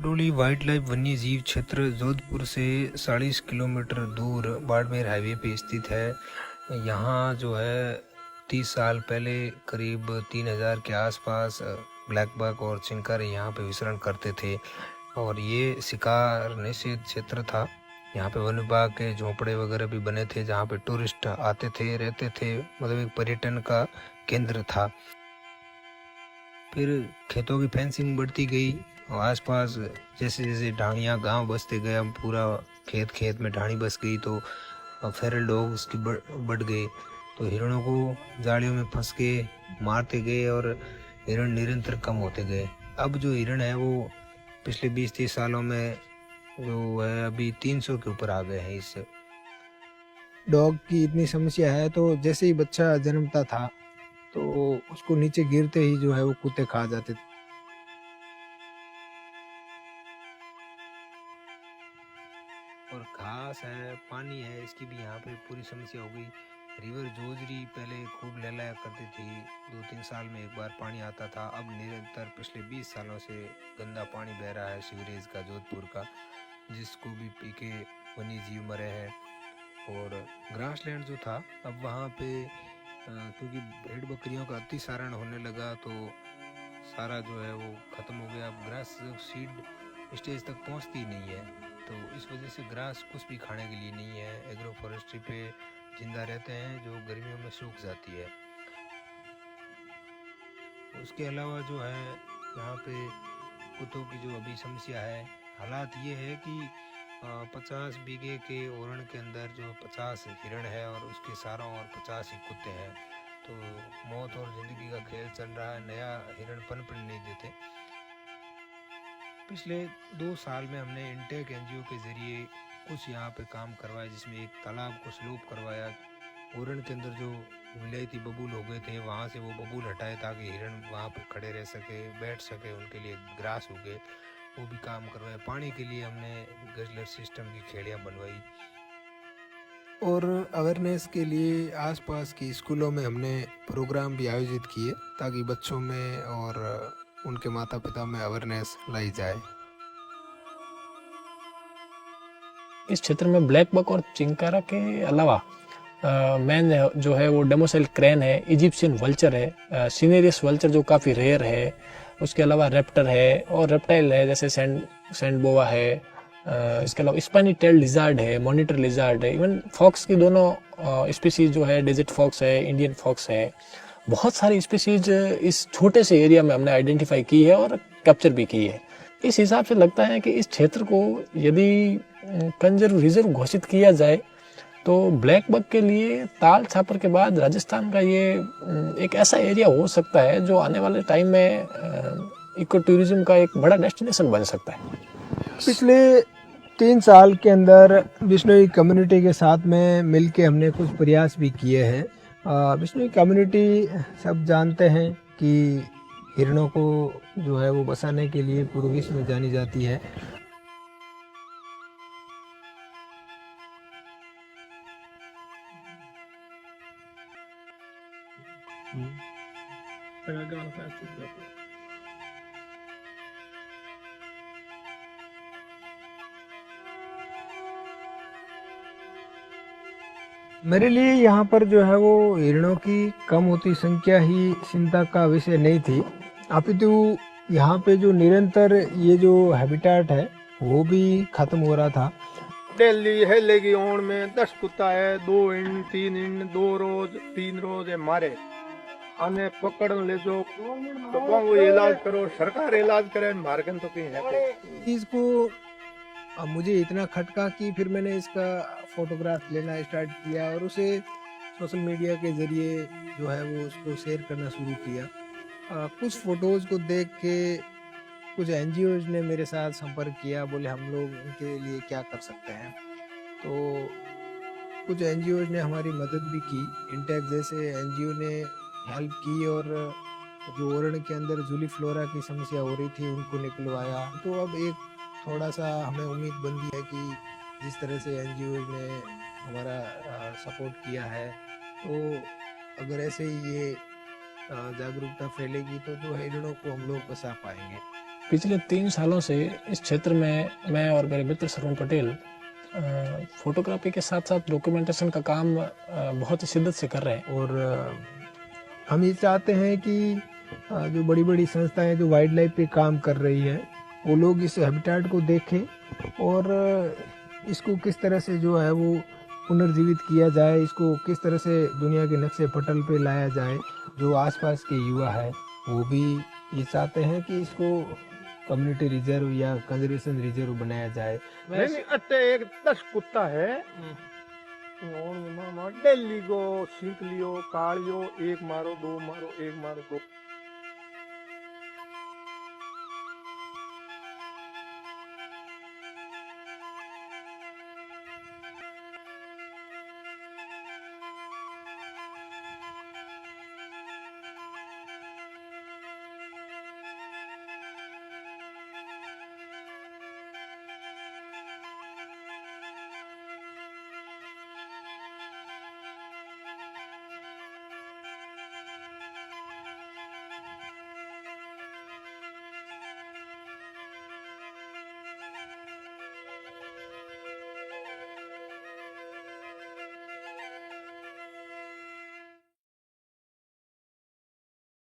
Bardoli wild life वन्य जीव क्षेत्र जोधपुर से 40 किलोमीटर दूर बाड़मेर हाईवे पे स्थित है। यहाँ जो है 30 साल पहले करीब 3000 के आसपास ब्लैक बक और चिंकार यहाँ पे विचरण करते थे और ये शिकार निषेध क्षेत्र था। यहाँ पे वन विभाग के झोंपड़े वगैरह भी बने थे जहाँ पे टूरिस्ट आते थे, रहते थे, मतलब एक पर्यटन का केंद्र था। फिर खेतों की फेंसिंग बढ़ती गई और आसपास जैसे जैसे ढाणियाँ गांव बसते गया, पूरा खेत खेत में ढाणी बस गई तो फेरल डॉग उसकी बढ़ गए, तो हिरणों को जालियों में फंस के मारते गए और हिरण निरंतर कम होते गए। अब जो हिरण है वो पिछले 20-30 सालों में जो है अभी 300 के ऊपर आ गए हैं। इस डॉग की इतनी समस्या है, तो जैसे ही बच्चा जन्मता था तो उसको नीचे गिरते ही जो है वो कुत्ते खा जाते थे। और घास है, पानी है, इसकी भी यहाँ पे पूरी समस्या हो गई। रिवर जोजरी पहले खूब लहलाया करती थी, 2-3 साल में एक बार पानी आता था। अब निरंतर पिछले 20 सालों से गंदा पानी बह रहा है सीवरेज का, जोधपुर का, जिसको भी पी के वन्य जीव मरे हैं। और ग्रासलैंड जो था अब वहाँ पे क्योंकि भेड़ बकरियों का अतिसारण होने लगा तो सारा जो है वो ख़त्म हो गया। अब ग्रास सीड स्टेज तक पहुँचती नहीं है, तो इस वजह से ग्रास कुछ भी खाने के लिए नहीं है। एग्रो फॉरेस्ट्री पे जिंदा रहते हैं जो गर्मियों में सूख जाती है। उसके अलावा जो है यहाँ पे कुत्तों की जो अभी समस्या है, हालात ये है कि 50 बीघे के ओरण के अंदर जो 50 हिरण है और उसके सारों और 50 ही कुत्ते हैं, तो मौत और जिंदगी का खेल चल रहा है। नया हिरण पनप नहीं देते। पिछले 2 साल में हमने इंटेक एनजीओ के जरिए कुछ यहाँ पे काम करवाया, जिसमें एक तालाब को स्लोप करवाया। ओरण के अंदर जो विलायती बबूल हो गए थे वहाँ से वो बबूल हटाए ताकि हिरण वहाँ पे खड़े रह सके, बैठ सके, उनके लिए ग्रास हो गए, वो भी काम करवाया। पानी के लिए हमने गजलर सिस्टम की खेड़ियाँ बनवाई। और अवेयरनेस के लिए आसपास की स्कूलों में हमने प्रोग्राम भी आयोजित किए ताकि बच्चों में और उनके माता पिता में अवेयरनेस लाई जाए। इस क्षेत्र में ब्लैक बक और चिंकारा के अलावा मेन जो है वो डेमोसेल क्रेन है, इजिप्शियन वल्चर है, सिनेरियस वल्चर जो काफ़ी रेयर है, उसके अलावा रेप्टर है और रेप्टाइल है जैसे सैंड बोआ है, इसके अलावा स्पाइनी टेल लिजार्ड है, मॉनिटर लिजार्ड है, इवन फॉक्स की दोनों स्पीसीज जो है, डेजर्ट फॉक्स है, इंडियन फॉक्स है, बहुत सारी स्पीसीज इस छोटे से एरिया में हमने आइडेंटिफाई की है और कैप्चर भी की है। इस हिसाब से लगता है कि इस क्षेत्र को यदि कंजर्व रिजर्व घोषित किया जाए तो ब्लैक बक के लिए ताल छापर के बाद राजस्थान का ये एक ऐसा एरिया हो सकता है जो आने वाले टाइम में इको टूरिज्म का एक बड़ा डेस्टिनेशन बन सकता है। पिछले 3 साल के अंदर बिश्नोई कम्युनिटी के साथ में मिलके हमने कुछ प्रयास भी किए हैं। बिश्नोई कम्युनिटी सब जानते हैं कि हिरणों को जो है वो बसाने के लिए पूरे विश्व में जानी जाती है। मेरे लिए यहाँ पर जो है वो हिरणों की कम होती संख्या ही चिंता का विषय नहीं थी, अपितु यहाँ पे जो निरंतर ये जो हैबिटेट है वो भी खत्म हो रहा था। दिल्ली है लेगी ओण में 10 कुत्ता है, 2 इन 3 इन 2 रोज 3 रोज है मारे आने पकड़ ले जो तो को इलाज करो, सरकार इलाज करे, मारकन तो कहीं है। इसको अब मुझे इतना खटका कि फिर मैंने इसका फोटोग्राफ लेना स्टार्ट किया और उसे सोशल मीडिया के जरिए जो है वो उसको शेयर करना शुरू किया। कुछ फोटोज़ को देख के कुछ एनजीओज ने मेरे साथ संपर्क किया, बोले हम लोग उनके लिए क्या कर सकते हैं। तो कुछ एनजीओज ने हमारी मदद भी की, इंटेक जैसे एनजीओ ने हेल्प की और जो ओरण के अंदर जूली फ्लोरा की समस्या हो रही थी उनको निकलवाया। तो अब एक थोड़ा सा हमें उम्मीद बंदी है कि जिस तरह से एनजीओ ने हमारा सपोर्ट किया है, तो अगर ऐसे ही ये जागरूकता फैलेगी तो जो हिरणों को हम लोग बचा पाएंगे। पिछले 3 सालों से इस क्षेत्र में मैं और मेरे मित्र श्रवण पटेल फोटोग्राफी के साथ साथ डॉक्यूमेंटेशन का काम बहुत ही शिद्दत से कर रहे हैं। और हम ये चाहते हैं कि जो बड़ी बड़ी संस्थाएं जो वाइल्ड लाइफ पे काम कर रही है वो लोग इस हैबिटेट को देखें और इसको किस तरह से जो है वो पुनर्जीवित किया जाए, इसको किस तरह से दुनिया के नक्शे पटल पे लाया जाए। जो आसपास के युवा है वो भी ये चाहते हैं कि इसको कम्युनिटी रिजर्व या कंजर्वेशन रिजर्व बनाया जाए। नहीं अट्टे एक 10 कुत्ता है डेली को सीख लियो कालियो, एक मारो दो मारो, एक मारो दो।